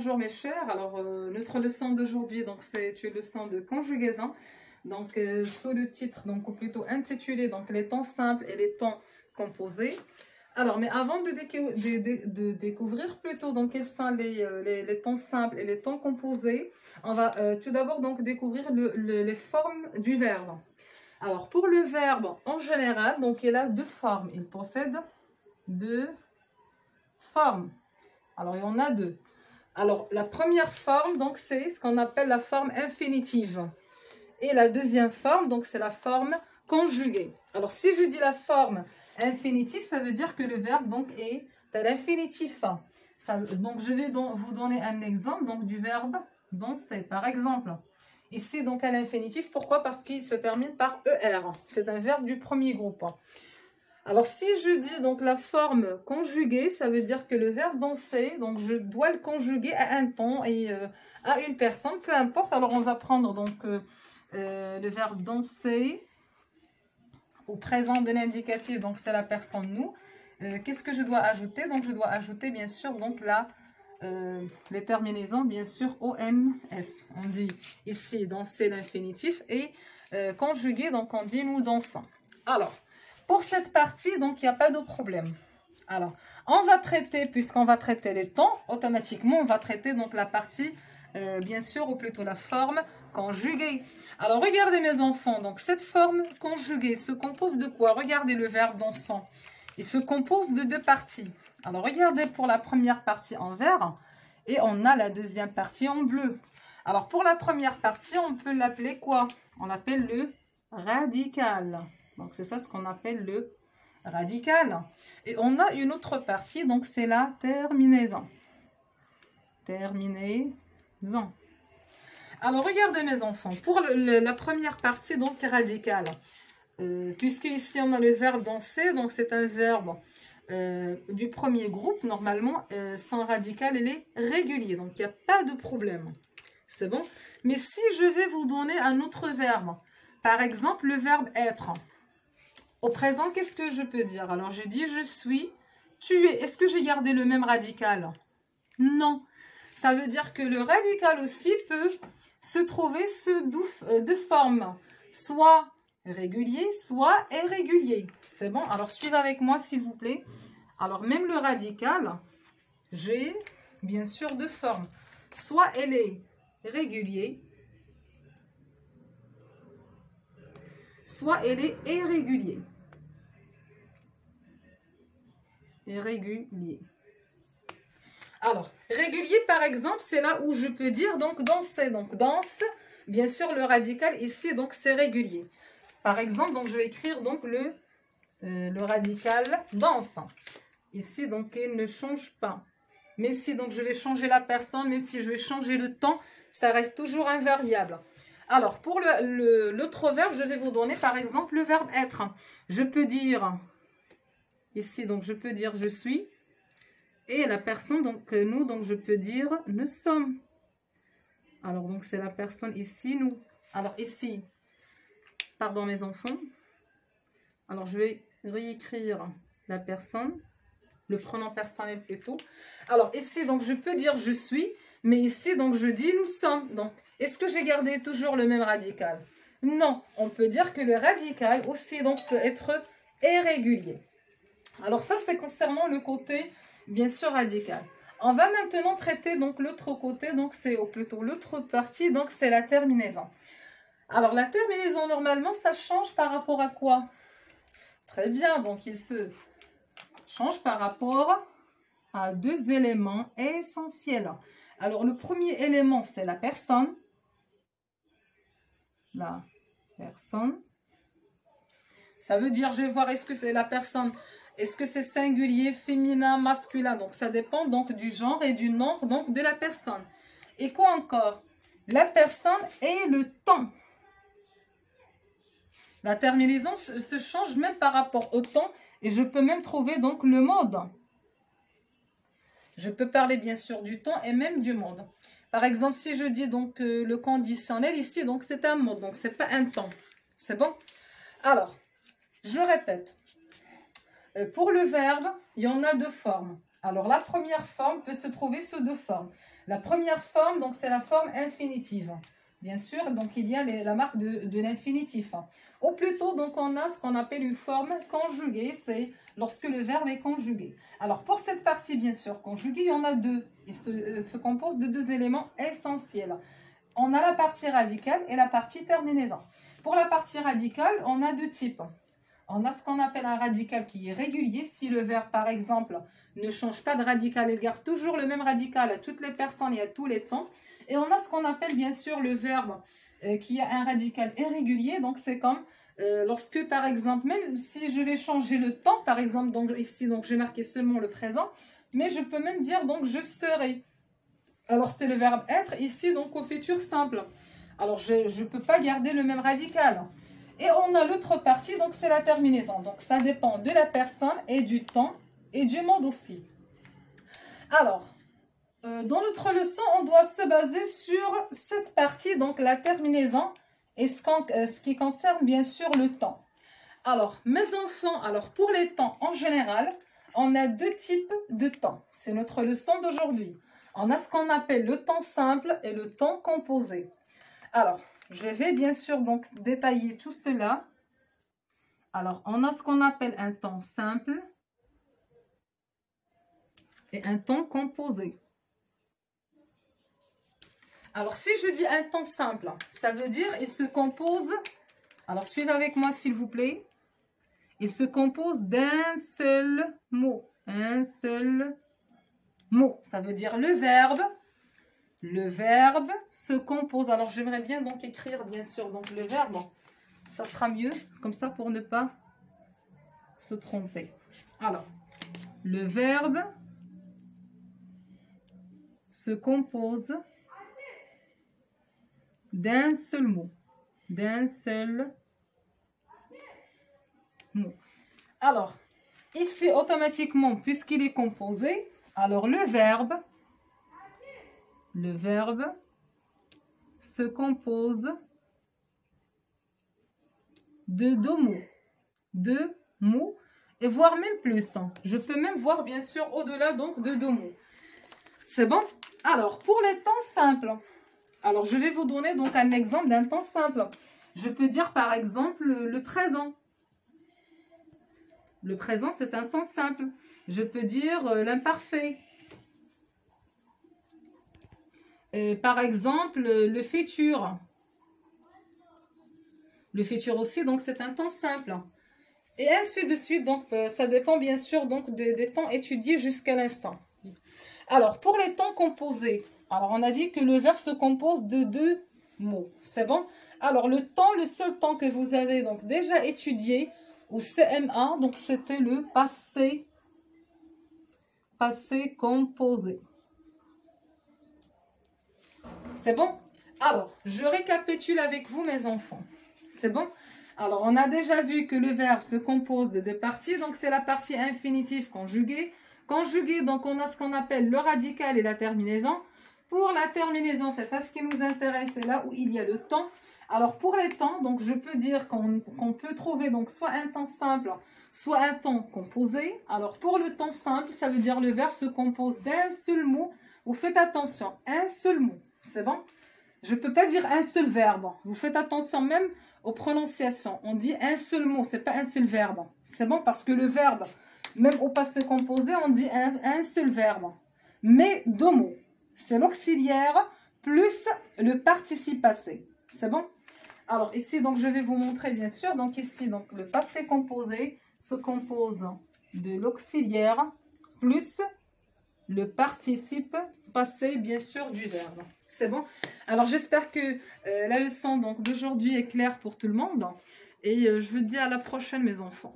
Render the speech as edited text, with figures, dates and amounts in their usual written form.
bonjour mes chers. Alors, notre leçon d'aujourd'hui, donc c'est une leçon de conjugaison. Donc, sous le titre, donc ou plutôt intitulé, donc les temps simples et les temps composés. Alors, mais avant de découvrir plutôt donc quels sont les temps simples et les temps composés, on va tout d'abord donc découvrir les formes du verbe. Alors, pour le verbe en général, donc il a deux formes. Il possède deux formes. Alors, il y en a deux. Alors, la première forme, donc, c'est ce qu'on appelle la forme infinitive. Et la deuxième forme, donc, c'est la forme conjuguée. Alors, si je dis la forme infinitive, ça veut dire que le verbe, donc, est à l'infinitif. Donc, je vais vous donner un exemple, donc, du verbe danser, par exemple. Ici, donc, à l'infinitif. Pourquoi? Parce qu'il se termine par ER. C'est un verbe du premier groupe. Alors, si je dis donc la forme conjuguée, ça veut dire que le verbe danser, donc je dois le conjuguer à un temps et à une personne, peu importe. Alors, on va prendre donc le verbe danser au présent de l'indicatif, donc c'est la personne nous. Qu'est-ce que je dois ajouter? Donc, je dois ajouter bien sûr donc les terminaisons, bien sûr, ONS. On dit ici danser l'infinitif et conjuguer, donc on dit nous dansons. Alors, pour cette partie, donc, il n'y a pas de problème. Alors, on va traiter, puisqu'on va traiter les temps, automatiquement, on va traiter donc la partie, bien sûr, ou plutôt la forme conjuguée. Alors, regardez mes enfants, donc cette forme conjuguée se compose de quoi? Regardez le verbe dansant. Il se compose de deux parties. Alors, regardez pour la première partie en vert et on a la deuxième partie en bleu. Alors, pour la première partie, on peut l'appeler quoi? On l'appelle le radical. Donc, c'est ça ce qu'on appelle le radical. Et on a une autre partie, donc c'est la terminaison. Terminaison. Alors, regardez mes enfants. Pour la première partie, donc radicale, puisque ici on a le verbe danser, donc c'est un verbe du premier groupe, normalement, sans radical, il est régulier. Donc, il n'y a pas de problème. C'est bon? Mais si je vais vous donner un autre verbe, par exemple, le verbe être. Au présent, qu'est-ce que je peux dire? Alors, j'ai dit je suis, tu es. Est-ce que j'ai gardé le même radical? Non. Ça veut dire que le radical aussi peut se trouver sous deux formes. Soit régulier, soit irrégulier. C'est bon? Alors, suivez avec moi, s'il vous plaît. Alors, même le radical, j'ai bien sûr deux formes. Soit elle est régulier, soit elle est irrégulier. Irrégulier. Alors, régulier, par exemple, c'est là où je peux dire donc danser. Donc, danse, bien sûr, le radical ici, donc c'est régulier. Par exemple, donc je vais écrire donc le radical danse. Ici, donc, il ne change pas. Même si donc je vais changer la personne, même si je vais changer le temps, ça reste toujours invariable. Alors, pour l'autre verbe, je vais vous donner par exemple le verbe être. Je peux dire, ici, donc je peux dire je suis. Et la personne, donc nous, donc je peux dire nous sommes. Alors, donc c'est la personne ici, nous. Alors, ici, pardon mes enfants. Alors, je vais réécrire la personne, le pronom personnel plutôt. Alors, ici, donc je peux dire je suis. Mais ici, donc je dis nous sommes. Donc, est-ce que j'ai gardé toujours le même radical? Non, on peut dire que le radical aussi donc peut être irrégulier. Alors ça, c'est concernant le côté, bien sûr, radical. On va maintenant traiter donc l'autre côté, donc c'est plutôt l'autre partie, donc c'est la terminaison. Alors la terminaison, normalement, ça change par rapport à quoi? Très bien, donc il se change par rapport à deux éléments essentiels. Alors, le premier élément, c'est la personne. La personne. Ça veut dire, je vais voir, est-ce que c'est la personne, est-ce que c'est singulier, féminin, masculin. Donc, ça dépend donc du genre et du nombre donc de la personne. Et quoi encore? La personne et le temps. La terminaison se change même par rapport au temps. Et je peux même trouver donc le mode. Je peux parler bien sûr du temps et même du mode. Par exemple, si je dis donc le conditionnel ici, donc c'est un mode, donc c'est pas un temps. C'est bon? Alors, je répète. Pour le verbe, il y en a deux formes. Alors, la première forme peut se trouver sous deux formes. La première forme, donc c'est la forme infinitive. Bien sûr, donc il y a la marque de l'infinitif. Ou plutôt, donc on a ce qu'on appelle une forme conjuguée, c'est lorsque le verbe est conjugué. Alors pour cette partie, bien sûr, conjuguée, il y en a deux. Il se compose de deux éléments essentiels. On a la partie radicale et la partie terminaison. Pour la partie radicale, on a deux types. On a ce qu'on appelle un radical qui est régulier. Si le verbe, par exemple, ne change pas de radical, il garde toujours le même radical à toutes les personnes et à tous les temps. Et on a ce qu'on appelle bien sûr le verbe qui a un radical irrégulier. Donc c'est comme lorsque par exemple, même si je vais changer le temps, par exemple, donc ici donc j'ai marqué seulement le présent, mais je peux même dire donc je serai. Alors c'est le verbe être ici donc au futur simple. Alors je ne peux pas garder le même radical. Et on a l'autre partie, donc c'est la terminaison. Donc ça dépend de la personne et du temps et du monde aussi. Alors, dans notre leçon, on doit se baser sur cette partie, donc la terminaison, et ce qui concerne bien sûr le temps. Alors, mes enfants, alors pour les temps en général, on a deux types de temps. C'est notre leçon d'aujourd'hui. On a ce qu'on appelle le temps simple et le temps composé. Alors, je vais bien sûr donc détailler tout cela. Alors, on a ce qu'on appelle un temps simple et un temps composé. Alors, si je dis un temps simple, ça veut dire il se compose, alors suivez avec moi s'il vous plaît, il se compose d'un seul mot. Un seul mot. Ça veut dire le verbe. Le verbe se compose. Alors, j'aimerais bien donc écrire, bien sûr, donc le verbe. Ça sera mieux, comme ça, pour ne pas se tromper. Alors, le verbe se compose d'un seul mot. D'un seul mot. Alors, ici, automatiquement, puisqu'il est composé, alors le verbe se compose de deux mots. Deux mots, et voire même plus. Je peux même voir, bien sûr, au-delà donc de deux mots. C'est bon? Alors, pour les temps simples, alors je vais vous donner donc un exemple d'un temps simple. Je peux dire par exemple le présent. Le présent, c'est un temps simple. Je peux dire l'imparfait. Par exemple, le futur. Le futur aussi, donc c'est un temps simple. Et ainsi de suite, donc ça dépend bien sûr donc des temps étudiés jusqu'à l'instant. Alors, pour les temps composés, alors on a dit que le verbe se compose de deux mots. C'est bon? Alors, le seul temps que vous avez donc déjà étudié au CM1, donc c'était le passé composé. C'est bon? Alors, je récapitule avec vous, mes enfants. C'est bon? Alors, on a déjà vu que le verbe se compose de deux parties. Donc, c'est la partie infinitive conjuguée. Conjuguée, donc, on a ce qu'on appelle le radical et la terminaison. Pour la terminaison, c'est ça ce qui nous intéresse. C'est là où il y a le temps. Alors, pour les temps, donc, je peux dire qu'on peut trouver donc soit un temps simple, soit un temps composé. Alors, pour le temps simple, ça veut dire le verbe se compose d'un seul mot. Vous faites attention, un seul mot. C'est bon? Je ne peux pas dire un seul verbe. Vous faites attention même aux prononciations. On dit un seul mot, ce n'est pas un seul verbe. C'est bon? Parce que le verbe, même au passé composé, on dit un seul verbe. Mais deux mots. C'est l'auxiliaire plus le participe passé. C'est bon? Alors ici, donc, je vais vous montrer bien sûr. Donc ici, donc, le passé composé se compose de l'auxiliaire plus le participe passé, bien sûr, du verbe. C'est bon? Alors, j'espère que la leçon d'aujourd'hui est claire pour tout le monde. Et je vous dis à la prochaine, mes enfants.